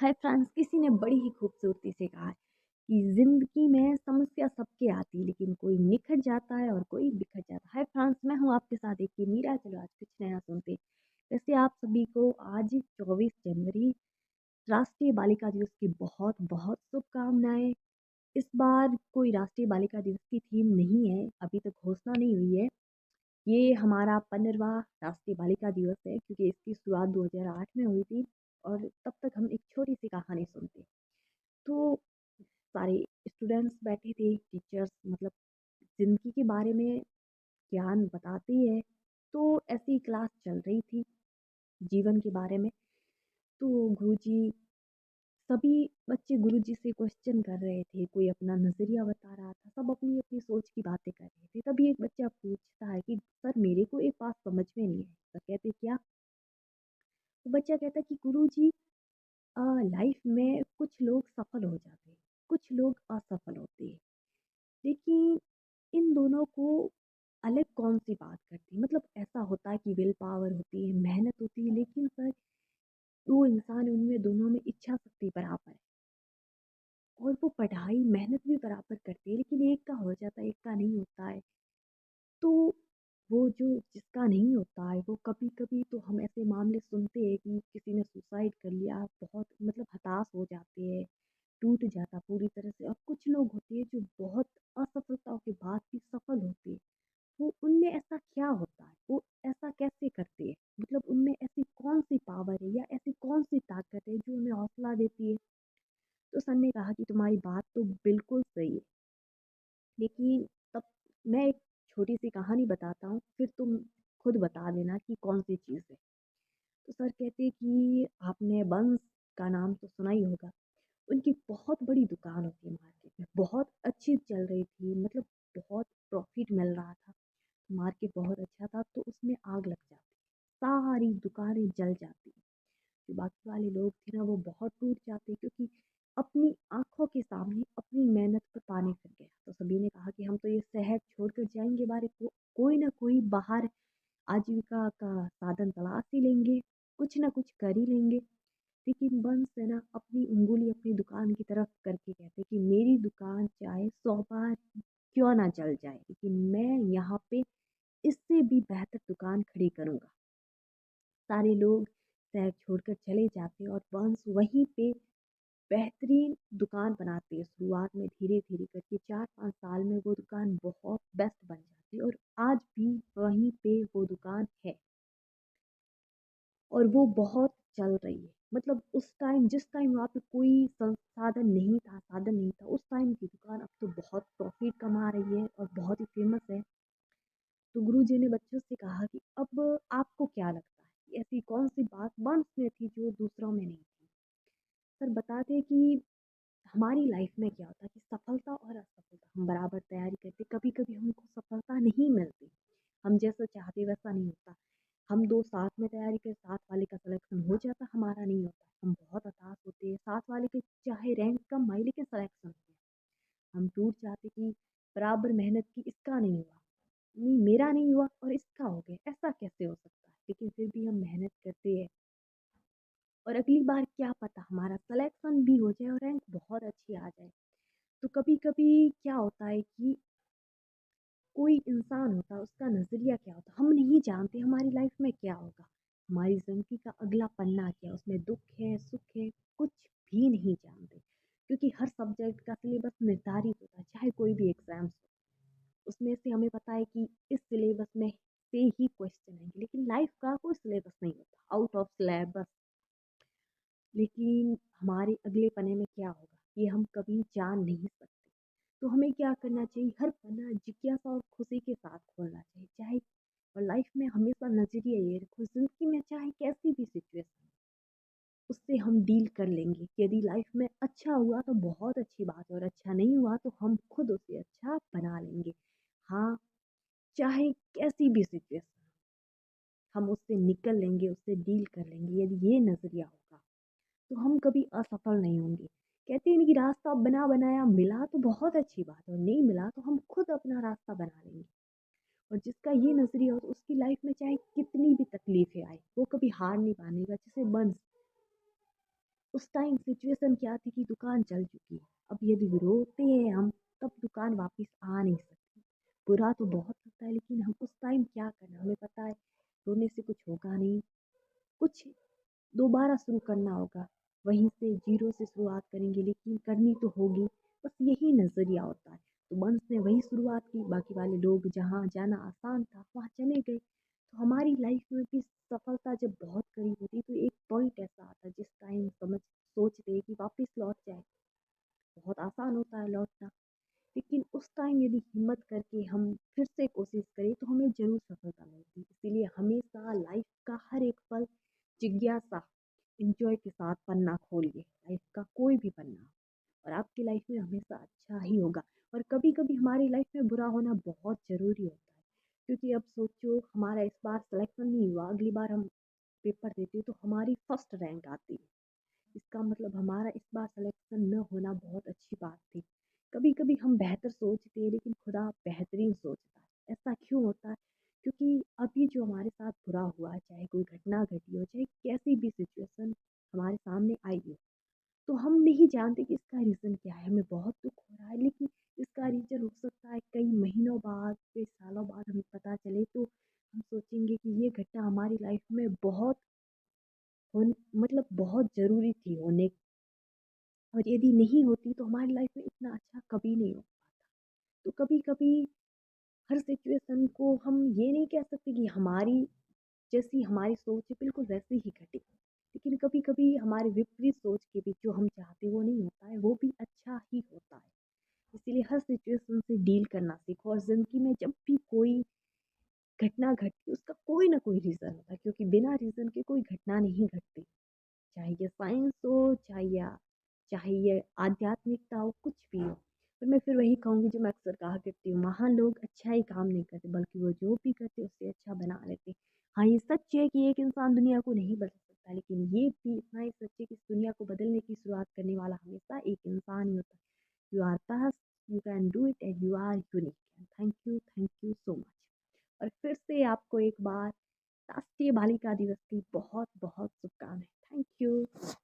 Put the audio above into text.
हाय France, किसी ने बड़ी ही खूबसूरती से कहा है कि जिंदगी में समस्या सबके आती है, लेकिन कोई निखर जाता है और कोई बिखर जाता है। हाय फ्रांस, मैं हूँ आपके साथ एक ये मीरा। चलो आज कुछ नया सुनते हैं। वैसे आप सभी को आज 24 जनवरी राष्ट्रीय बालिका दिवस की बहुत बहुत शुभकामनाएं। इस बार कोई राष्ट्रीय बालिका दिवस की थीम नहीं है, अभी तक घोषणा नहीं हुई है। ये हमारा 15वां राष्ट्रीय बालिका दिवस है, क्योंकि इसकी शुरुआत 2008 में हुई थी। और तब तक हम एक छोटी सी कहानी सुनते। तो सारे स्टूडेंट्स बैठे थे, टीचर्स मतलब ज़िंदगी के बारे में ज्ञान बताती है। तो ऐसी क्लास चल रही थी जीवन के बारे में। तो गुरुजी, सभी बच्चे गुरुजी से क्वेश्चन कर रहे थे, कोई अपना नज़रिया बता रहा था, सब अपनी अपनी सोच की बातें कर रहे थे। तभी एक बच्चा पूछता है कि सर, मेरे को एक बात समझ में नहीं है। सर कहते क्या? वो बच्चा कहता है कि गुरुजी, लाइफ में कुछ लोग सफल हो जाते हैं, कुछ लोग असफल होते हैं, लेकिन इन दोनों को अलग कौन-सी बात करती है? मतलब ऐसा होता है कि विल पावर होती है, मेहनत होती है, लेकिन सर 2 इंसान हैं, उनमें दोनों में इच्छा शक्ति बराबर है और वो पढ़ाई, मेहनत भी बराबर करते हैं, लेकिन एक का हो जाता है, एक का नहीं होता है। तो वो जो जिसका नहीं होता है, वो कभी-कभी तो हम ऐसे मामले सुनते हैं कि किसी ने सुसाइड कर लिया, बहुत मतलब हताश हो जाते हैं, टूट जाता पूरी तरह से। और कुछ लोग होते हैं जो बहुत असफलताओं के बाद भी सफल होते हैं। वो उनमें ऐसा क्या होता है? वो ऐसा कैसे करते हैं? मतलब उनमें ऐसी कौन-सी पावर है या ऐसी कौन-सी ताकत है जो उन्हें हौसला देती है? तो सर ने कहा कि तुम्हारी बात तो बिल्कुल सही है, लेकिन तब मैं एक छोटी-सी कहानी बताता हूँ, फिर तुम खुद बता देना कि कौन-सी चीज़ है। तो सर कहते कि आपने बंस का नाम तो सुना ही होगा। उनकी बहुत बड़ी दुकान होती है मार्केट में, बहुत अच्छी चल रही थी, मतलब बहुत प्रॉफ़िट मिल रहा था। मार्केट बहुत अच्छा था, तो उसमें आग लग जाती, सारी दुकानें जल जाती। जो बाकी वाले लोग थे ना, वो बहुत टूट जाते, क्योंकि अपनी आँखों के सामने अपनी मेहनत पर पानी फिर गया। तो सभी ने कहा कि हम तो ये शहर छोड़कर जाएँगे, बाहर कोई ना कोई बाहर आजीविका का साधन तलाश ही लेंगे, कुछ ना कुछ कर ही लेंगे। लेकिन बंस है ना, अपनी उँगली अपनी दुकान की तरफ करके कहते कि मेरी दुकान चाहे 100 बार क्यों ना जल जाए, लेकिन मैं यहाँ पे इससे भी बेहतर दुकान खड़ी करूँगा। सारे लोग शहर छोड़कर चले जाते और बंस वहीं पे बेहतरीन दुकान बनाती है। शुरुआत में धीरे-धीरे करके 4-5 साल में वो दुकान बहुत बेस्ट बन जाती है और आज भी वहीं पे वो दुकान है और वो बहुत चल रही है। मतलब उस टाइम, जिस टाइम वहाँ पे कोई संसाधन नहीं था, साधन नहीं था, उस टाइम की दुकान अब तो बहुत प्रॉफ़िट कमा रही है और बहुत ही फ़ेमस है। तो गुरुजी ने बच्चों से कहा कि अब आपको क्या लगता है कि ऐसी कौन-सी बात वंश में थी जो दूसरों में नहीं थी? सर बताते कि हमारी लाइफ में क्या होता है कि सफलता और असफलता हम बराबर तैयारी करते, कभी-कभी हमको सफलता नहीं मिलती, हम जैसा चाहते वैसा नहीं होता। हम 2 साथ में तैयारी करें, साथ वाले का सिलेक्शन हो जाता, हमारा नहीं होता। हम बहुत हताश होते हैं, साथ वाले के चाहे रैंक कम आए लेकिन सिलेक्शन हो गया। हम टूट जाते कि बराबर मेहनत की, इसका नहीं हुआ। नहीं, मेरा नहीं हुआ और इसका हो गया, ऐसा कैसे हो सकता है? लेकिन फिर भी हम मेहनत करते हैं और अगली बार क्या पता हमारा सिलेक्शन भी हो जाए और रैंक बहुत अच्छी आ जाए। तो कभी-कभी क्या होता है कि कोई इंसान होता है, उसका नज़रिया क्या होता है, हम नहीं जानते हमारी लाइफ में क्या होगा, हमारी ज़िंदगी का अगला पन्ना क्या है, उसमें दुख है, सुख है, कुछ भी नहीं जानते। क्योंकि हर सब्जेक्ट का सिलेबस निर्धारित होता है, चाहे कोई भी एग्ज़ाम्स हो। उसमें से हमें पता है कि इस सिलेबस में से ही क्वेश्चन आएँगे, लेकिन लाइफ का कोई सिलेबस नहीं होता, आउट ऑफ सिलेबस। लेकिन हमारे अगले पन्ने में क्या होगा, ये हम कभी जान नहीं सकते। तो हमें क्या करना चाहिए, हर पन्ना जिज्ञासा और खुशी के साथ खोलना चाहिए। चाहे और लाइफ में हमेशा नज़रिया ये रखो, ज़िंदगी में चाहे कैसी भी सिचुएशन हो, उससे हम डील कर लेंगे। यदि लाइफ में अच्छा हुआ तो बहुत अच्छी बात है और अच्छा नहीं हुआ तो हम खुद उसे अच्छा बना लेंगे। हाँ, चाहे कैसी भी सिचुएशन हो, हम उससे निकल लेंगे, उससे डील कर लेंगे। यदि ये नज़रिया होगा तो हम कभी असफल नहीं होंगे। कहते हैं ना कि रास्ता बना बनाया मिला तो बहुत अच्छी बात है और नहीं मिला तो हम खुद अपना रास्ता बना लेंगे। और जिसका ये नज़रिया हो तो उसकी लाइफ में चाहे कितनी भी तकलीफ़ें आए, वो कभी हार नहीं मानेगा। जैसे बंस उस टाइम सिचुएशन क्या थी कि दुकान चल चुकी है। अब यदि रोते हैं हम, तब दुकान वापस आ नहीं सकती। बुरा तो बहुत लगता है, लेकिन हम उस टाइम क्या करना, हमें पता है रोने से कुछ होगा नहीं, कुछ दोबारा शुरू करना होगा, वहीं से जीरो से शुरुआत करेंगे, लेकिन करनी तो होगी। बस यही नज़रिया होता है। तो वंश ने वही शुरुआत की, बाकी वाले लोग जहाँ जाना आसान था वहाँ चले गए। तो हमारी लाइफ में भी सफलता जब बहुत करीब होती है, तो एक पॉइंट ऐसा आता है जिस टाइम समझ सोचते हैं कि वापस लौट जाए। बहुत आसान होता है लौटना, लेकिन उस टाइम यदि हिम्मत करके हम फिर से कोशिश करें तो हमें ज़रूर सफलता मिलती है। इसीलिए हमेशा लाइफ का हर एक पल जिज्ञासा, एन्जॉय के साथ पन्ना खोलिए, लाइफ का कोई भी पन्ना, और आपकी लाइफ में हमेशा अच्छा ही होगा। और कभी-कभी हमारी लाइफ में बुरा होना बहुत ज़रूरी होता है, क्योंकि अब सोचो हमारा इस बार सिलेक्शन नहीं हुआ, अगली बार हम पेपर देते तो हमारी फर्स्ट रैंक आती है। इसका मतलब हमारा इस बार सिलेक्शन न होना बहुत अच्छी बात थी। कभी-कभी हम बेहतर सोचते हैं, लेकिन खुदा बेहतरीन सोचता है। ऐसा क्यों होता है? क्योंकि अभी जो हमारे साथ बुरा हुआ है, चाहे कोई घटना घटी हो, चाहे कैसी भी सिचुएशन हमारे सामने आई हो, तो हम नहीं जानते कि इसका रीज़न क्या है। हमें बहुत दुःख हो रहा है, लेकिन इसका रीज़न हो सकता है कई महीनों बाद, कई सालों बाद हमें पता चले, तो हम सोचेंगे कि ये घटना हमारी लाइफ में बहुत होन मतलब बहुत ज़रूरी थी होने, और यदि नहीं होती तो हमारी लाइफ में इतना अच्छा कभी नहीं हो पाता। तो कभी-कभी हर सिचुएशन को हम ये नहीं कह सकते कि हमारी जैसी हमारी सोच है बिल्कुल वैसे ही घटे। लेकिन कभी-कभी हमारे विपरीत सोच के भी जो हम चाहते वो नहीं होता है, वो भी अच्छा ही होता है। इसीलिए हर सिचुएशन से डील करना सीखो, और ज़िंदगी में जब भी कोई घटना घटती है उसका कोई ना कोई रीज़न होता है, क्योंकि बिना रीज़न के कोई घटना नहीं घटती। चाहे ये साइंस हो, चाहे ये आध्यात्मिकता हो, कुछ भी हो। पर मैं फिर वही कहूँगी जो मैं अक्सर कहा करती हूँ, महान लोग अच्छा ही काम नहीं करते, बल्कि वो जो भी करते उससे अच्छा बना लेते। हाँ, ये सच है कि एक इंसान दुनिया को नहीं बदल सकता, लेकिन ये भी इतना ही सच है कि इस दुनिया को बदलने की शुरुआत करने वाला हमेशा एक इंसान ही होता है। You are past, you can do it, and you are unique. Thank you so much. और फिर से आपको एक बार राष्ट्रीय बालिका दिवस की बहुत बहुत शुभकामनाएं। Thank you.